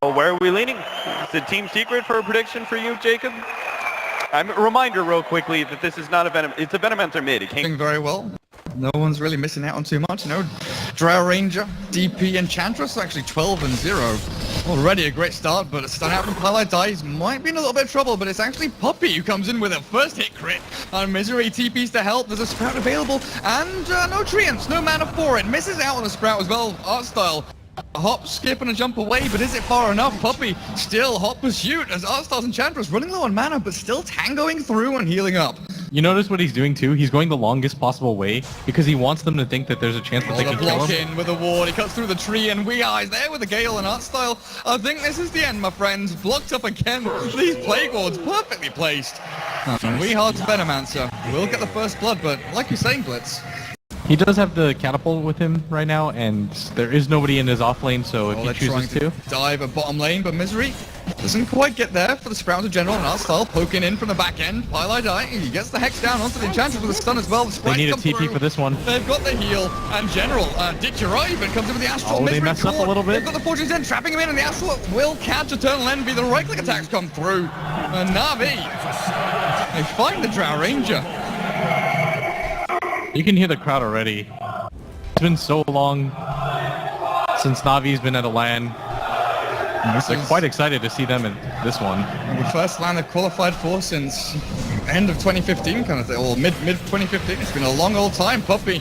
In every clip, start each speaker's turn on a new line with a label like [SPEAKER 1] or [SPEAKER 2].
[SPEAKER 1] Well, where are we leaning? Is it Team Secret for a prediction for you, Jacob? A reminder real quickly that this is not a Venom, it's a Venomancer mid. It
[SPEAKER 2] Doing very well. No one's really missing out on too much, you know. Drow Ranger, DP, Enchantress are actually 12 and 0. Already a great start, but a stun out from Highlight Dice might be in a little bit of trouble, but it's actually Poppy who comes in with a first hit crit. And Misery TPs to help. There's a Sprout available, and no Treants, no mana for it. Misses out on the Sprout as well, art style. A hop, skip, and a jump away, but is it far enough? Poppy still hot pursuit as Artstyles Enchantress running low on mana, but still tangoing through and healing up.
[SPEAKER 3] You notice what he's doing too? He's going the longest possible way because he wants them to think that there's a chance that they can kill him.
[SPEAKER 2] In with a ward, he cuts through the tree, and is there with the Gale and Artstyle. I think this is the end, my friends. Blocked up again. These Plague Wards perfectly placed. And Weehar's Venomancer will get the first blood, but like you're saying, Blitz,
[SPEAKER 3] he does have the catapult with him right now, and there is nobody in his off lane, so if he chooses to
[SPEAKER 2] dive at bottom lane, but Misery doesn't quite get there for the Sprout of General, and Artstyle poking in from the back end. Highlight Eye, he gets the Hex down onto the Enchantress with a stun as well.
[SPEAKER 3] They need a TP for this one.
[SPEAKER 2] They've got the heal, and General, Ditchera even comes in with the Astral.
[SPEAKER 3] Oh, they messed up a little bit.
[SPEAKER 2] They've got the Fortune's End, trapping him in, and the Astral will catch Eternal Envy. The right-click attacks come through, and NaVi, they find the Drow Ranger.
[SPEAKER 3] You can hear the crowd already. It's been so long since Navi's been at a LAN. They're quite excited to see them in this one.
[SPEAKER 2] The first LAN they've qualified for since end of 2015 kind of thing, or mid 2015. It's been a long old time. Poppy,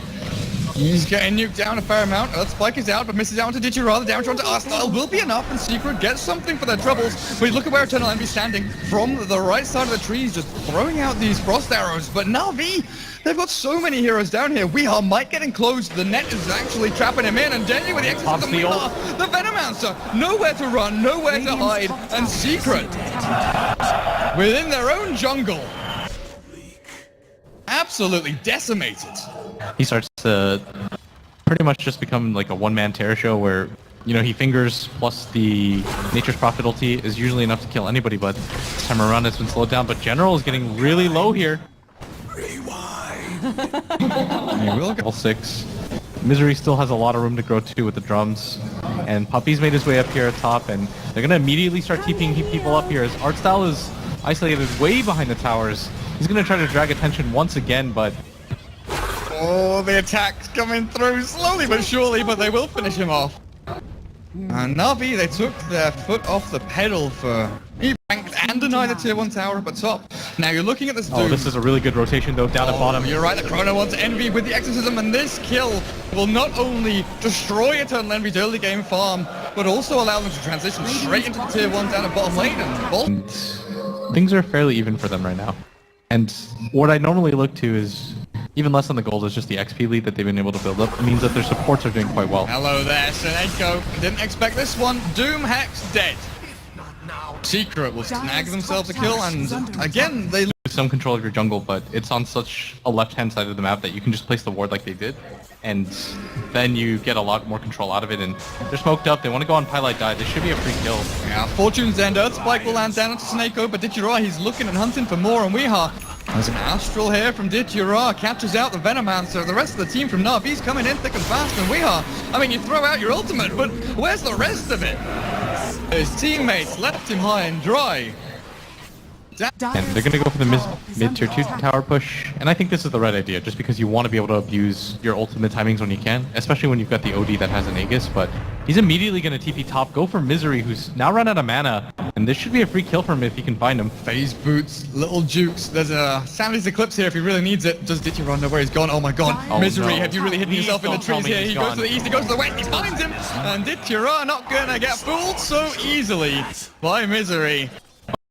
[SPEAKER 2] he's getting nuked down a fair amount. Earth Spike is out, but misses out onto Ditchera. The damage onto Artstyle will be enough, and Secret gets something for their troubles. But look at where Eternal Envy's standing from the right side of the trees, just throwing out these frost arrows. But NaVi, they've got so many heroes down here. Weehaw might get enclosed. The net is actually trapping him in, and Denny with the exit of the Weehaw. The Venomancer, nowhere to run, nowhere to hide, and Secret within their own jungle, absolutely decimated.
[SPEAKER 3] He starts to pretty much just become like a one-man terror show where, you know, he fingers plus the Nature's Prophet ulti is usually enough to kill anybody, but this time around it's been slowed down. But General is getting really low here. He will get level 6. Misery still has a lot of room to grow too with the drums. And Puppy's made his way up here at top, and they're going to immediately start TPing people up here as Artstyle is isolated way behind the towers. He's going to try to drag attention once again, but...
[SPEAKER 2] Oh, the attack's coming through slowly but surely, but they will finish him off. And NaVi, they took their foot off the pedal for E-ranked and denied the tier 1 tower up at top. Now you're looking at this Doom.
[SPEAKER 3] Oh, this is a really good rotation though, down at bottom.
[SPEAKER 2] You're right, the Chrono wants Envy with the Exorcism, and this kill will not only destroy Eternal Envy's early game farm, but also allow them to transition straight into the tier 1 down at bottom lane and
[SPEAKER 3] things are fairly even for them right now. And what I normally look to is even less than the gold is just the XP lead that they've been able to build up. It means that their supports are doing quite well.
[SPEAKER 2] Hello there, Seneko. Didn't expect this one. Doom Hex dead. Secret will snag themselves a kill, and again, they lose
[SPEAKER 3] some control of your jungle, but it's on such a left-hand side of the map that you can just place the ward like they did, and then you get a lot more control out of it, and they're smoked up. They want to go on Pilot Die. This should be a free kill.
[SPEAKER 2] Yeah, Fortune's End. Earth Spike will land down onto Seneko, but Ditchera, he's looking and hunting for more, and Weehaw. There's an Astral here from Ditchera, catches out the Venomancer. The rest of the team from NaVi's coming in thick and fast, and Weehaw, I mean, you throw out your ultimate, but where's the rest of it? His teammates left him high and dry.
[SPEAKER 3] And they're going to go for the mid-tier 2 tower push, and I think this is the right idea, just because you want to be able to abuse your ultimate timings when you can, especially when you've got the OD that has an Aegis, but he's immediately going to TP top, go for Misery, who's now run out of mana, and this should be a free kill for him if he can find him.
[SPEAKER 2] Phase boots, little jukes, there's a Sandy's Eclipse here if he really needs it. Does Ditchera know where he's gone? Oh my god,
[SPEAKER 3] oh,
[SPEAKER 2] Misery,
[SPEAKER 3] no.
[SPEAKER 2] have you really hidden yourself in the trees here? He goes to the east, he goes to the west, he finds him, and Ditchera not going to get fooled so easily by Misery.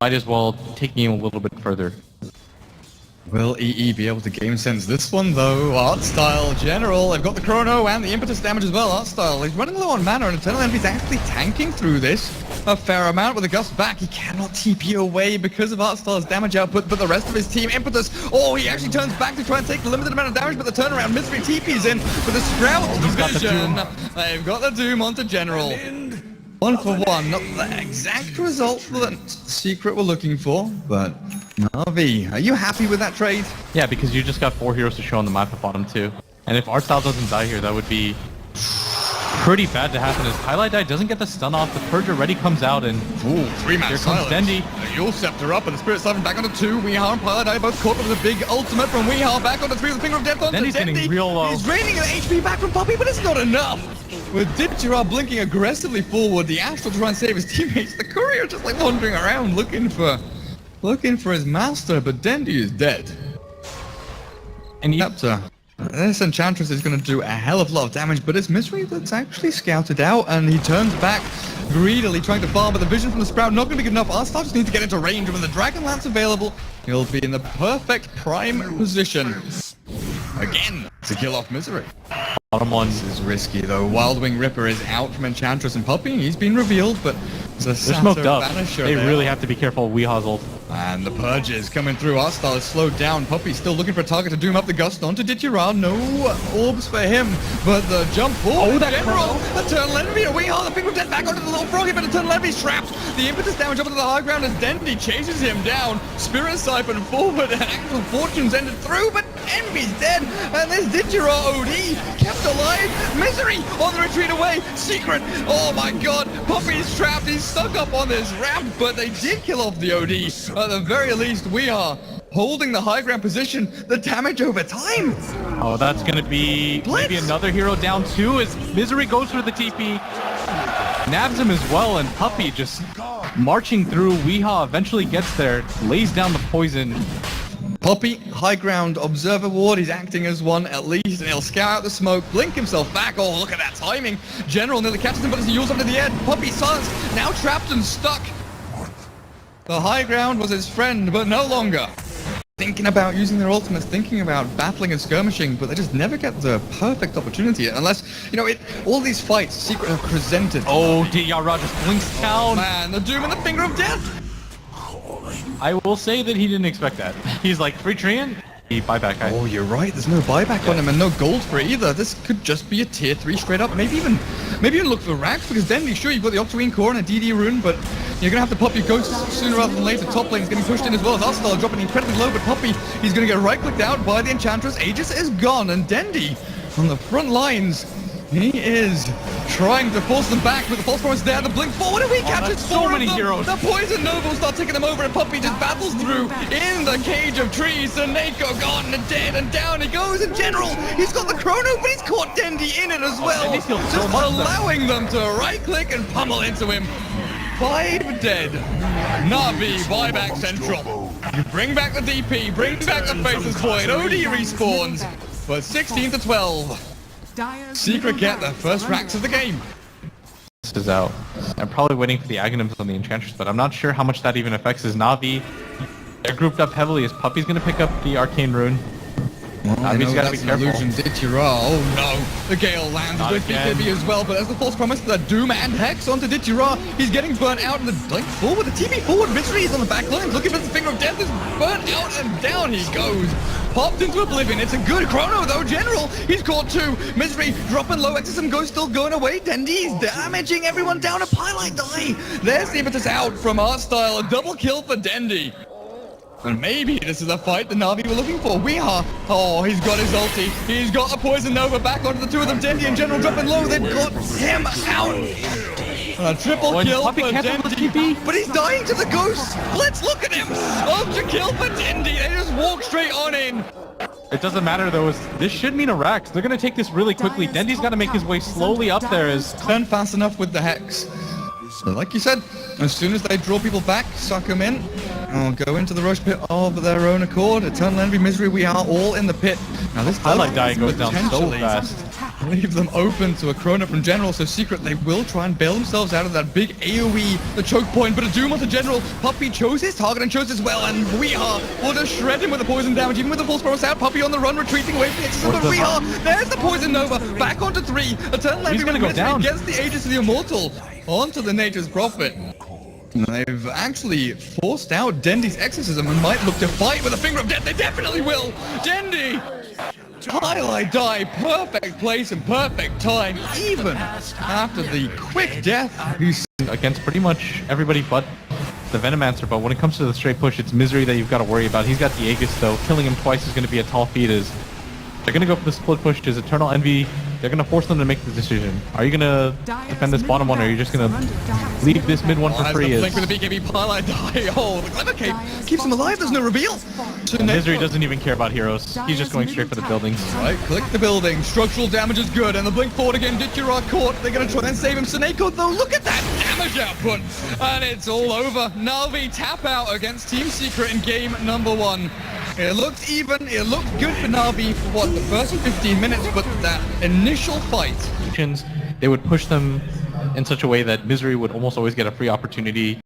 [SPEAKER 3] Might as well take him a little bit further.
[SPEAKER 2] Will EE be able to game sense this one though? Artstyle, General, they've got the Chrono and the Impetus damage as well. Artstyle, he's running low on mana, and Eternal Envy's actually tanking through this a fair amount with a Gust back. He cannot TP away because of Artstyle's damage output, but the rest of his team, Impetus, oh, he actually turns back to try and take the limited amount of damage, but the turnaround, Misery TP's in with a Sprout division. They've got the Doom onto General. 1 for 1, not the exact result that Secret were looking for, but NaVi, are you happy with that trade?
[SPEAKER 3] Yeah, because you just got 4 heroes to show on the map at bottom too. And if Artstyle doesn't die here, that would be pretty bad to happen as Highlight Die doesn't get the stun off. The Purge already comes out and
[SPEAKER 2] Ooh, 3-man
[SPEAKER 3] here comes
[SPEAKER 2] silence.
[SPEAKER 3] Dendi.
[SPEAKER 2] The Yule Scepter up and the Spirit Siphon back onto 2. Weehaw and Pilot Eye both caught with a big ultimate from Weehaw back onto 3 with the Finger of Death onto
[SPEAKER 3] Dendi's
[SPEAKER 2] Dendi.
[SPEAKER 3] getting real low.
[SPEAKER 2] He's draining the HP back from Poppy, but it's not enough. With Diptera blinking aggressively forward, the Astral to try and save his teammates, the Courier just like wandering around looking for his master, but Dendi is dead.
[SPEAKER 3] And you,
[SPEAKER 2] Scepter. This Enchantress is going to do a hell of a lot of damage, but it's Misery that's actually scouted out, and he turns back greedily, trying to farm, but the vision from the Sprout not going to be good enough. Arstar just needs to get into range, and when the Dragon Lance available, he'll be in the perfect prime position again to kill off Misery.
[SPEAKER 3] bottom one.
[SPEAKER 2] This is risky though. Wild Wing Ripper is out from Enchantress and Puppy. He's been revealed, but
[SPEAKER 3] They're smoked up.
[SPEAKER 2] Vanisher
[SPEAKER 3] They
[SPEAKER 2] there.
[SPEAKER 3] really have to be careful. Weehaw's ult.
[SPEAKER 2] And the Purge is coming through. Arstar is slowed down. Puppy's still looking for a target to doom up the Gust onto Ditchira. No orbs for him, but the jump forward.
[SPEAKER 3] Oh, that
[SPEAKER 2] General, the Eternal Envy, a Weehaw, the Finger of Death back onto the little froggy, but Eternal Envy's trapped. The impetus damage up into the high ground as Dendi chases him down. Spirit Siphon forward, and Actual Fortunes ended through, but Envy's dead. And this Ditchira OD kept alive. Misery on the retreat away. Secret. Oh my god. Puppy's trapped. He's stuck up on this ramp, but they did kill off the OD. At the very least, we are holding the high ground position. The damage over time.
[SPEAKER 3] Oh, that's gonna be
[SPEAKER 2] Blitz.
[SPEAKER 3] maybe another hero down too as Misery goes for the TP. Nabs him as well, and Puppy just marching through. Weehaw eventually gets there, lays down the poison.
[SPEAKER 2] Puppy, high ground observer ward, he's acting as one at least, and he'll scout out the smoke, blink himself back. Oh, look at that timing. General nearly catches him, but as he yulls up into the air, Puppy silence, now trapped and stuck. The high ground was his friend, but no longer. Thinking about using their ultimates, thinking about battling and skirmishing, but they just never get the perfect opportunity unless, you know, all these fights, Secret have presented.
[SPEAKER 3] Oh, Yara just blinks down.
[SPEAKER 2] Man, the Doom and the Finger of Death.
[SPEAKER 3] I will say that he didn't expect that. He's like, free Treant? He buyback.
[SPEAKER 2] Oh, you're right. There's no buyback on him and no gold for it either. This could just be a tier 3 straight up. Maybe even look for racks because then sure you've got the Octarine Core and a DD rune, but you're gonna have to pop your ghosts sooner rather than later. Top lane is getting pushed in as well as Arstar dropping incredibly low, but Puppy, he's gonna get right clicked out by the Enchantress. Aegis is gone, and Dendi on the front lines. He is trying to force them back with the false promise there. The blink forward, and he catches
[SPEAKER 3] that's so
[SPEAKER 2] four
[SPEAKER 3] many
[SPEAKER 2] of them.
[SPEAKER 3] heroes.
[SPEAKER 2] The poison nobles start taking them over, and Puppy just battles through in the cage of trees. Saneko gone and dead, and down he goes. In general, he's got the chrono, but he's caught Dendi in it as well.
[SPEAKER 3] Dendi's killed so
[SPEAKER 2] Just
[SPEAKER 3] much
[SPEAKER 2] allowing them to right click and pummel into him. 5 dead. NaVi buyback central. You bring back the DP, bring back the Faceless Void. OD respawns for 16 to 12. Secret get their first racks of the game.
[SPEAKER 3] This is out. I'm probably waiting for the Aghanims on the Enchantress, but I'm not sure how much that even affects his Navi. They're grouped up heavily as Puppy's gonna pick up the Arcane Rune. Navi's gotta be careful.
[SPEAKER 2] Illusion Ditchira. Oh no. The Gale lands
[SPEAKER 3] Not
[SPEAKER 2] with
[SPEAKER 3] again.
[SPEAKER 2] BKB as well, but as the false promise, the Doom and Hex onto Ditchira. He's getting burnt out in the blink forward. The TP forward. Misery is on the back line, looking for the Finger of Death. Is burnt out and down he goes. Popped into oblivion. It's a good chrono though. General, he's caught 2. Misery dropping low. Exorcism Ghost still going away. Dendi's damaging everyone down. A Pilot Die. There's the impetus out from Artstyle. A double kill for Dendi. And maybe this is a fight the Navi were looking for. Weehaw. Oh, he's got his ulti. He's got a Poison Nova back onto the 2 of them. Dendi and General dropping low. They've got him out. A triple
[SPEAKER 3] When
[SPEAKER 2] kill
[SPEAKER 3] Puppy
[SPEAKER 2] for
[SPEAKER 3] cancels the
[SPEAKER 2] Dendi.
[SPEAKER 3] TP.
[SPEAKER 2] But he's dying to the ghost. Let's look at him. Ultra kill for Dendi. They just walk straight on in.
[SPEAKER 3] It doesn't matter though, this should mean a Rax. They're gonna take this really quickly. Dendi's gotta make his way slowly up there as...
[SPEAKER 2] Turn fast enough with the Hex. So like you said, as soon as they draw people back, suck them in, or go into the rush pit of their own accord. Eternal Envy, Misery, we are all in the pit. Now this
[SPEAKER 3] Highlight Die goes down so
[SPEAKER 2] potentially
[SPEAKER 3] fast.
[SPEAKER 2] leave them open to a Chrono from General, so Secret, they will try and bail themselves out of that big AoE, the choke point, but a Doom onto General. Puppy chose his target and chose as well, and Weehaw will just shred him with the poison damage, even with the false promise out. Puppy on the run, retreating away from the Exorcism, but Weehaw, there's the Poison Nova, back onto 3. Eternal Envy
[SPEAKER 3] gonna go down.
[SPEAKER 2] gets the Aegis of the Immortal onto the Nature's Prophet. They've actually forced out Dendi's Exorcism and might look to fight with a Finger of Death. They definitely will. Dendi! Highlight Die, perfect place and perfect time, even after the quick death.
[SPEAKER 3] He's against pretty much everybody but the Venomancer, but when it comes to the straight push, it's Misery that you've got to worry about. He's got the Aegis though. Killing him twice is going to be a tall feat as they're going to go for the split push. Does Eternal Envy They're gonna force them to make the decision. Are you gonna defend this bottom one, or are you just gonna leave this mid one for free?
[SPEAKER 2] Blink with the BKB pile die. Oh, the Clever Cape keeps him alive. There's no reveal.
[SPEAKER 3] Misery doesn't even care about heroes. He's just going straight for the buildings.
[SPEAKER 2] Right, click the building. Structural damage is good, and the blink forward again. Ditchura caught. They're gonna try and save him. Seneko though, look at that damage output, and it's all over. NaVi tap out against Team Secret in game number 1. It looked even. It looked good for NaVi for what, the first 15 minutes, but that initial fight.
[SPEAKER 3] They would push them in such a way that Misery would almost always get a free opportunity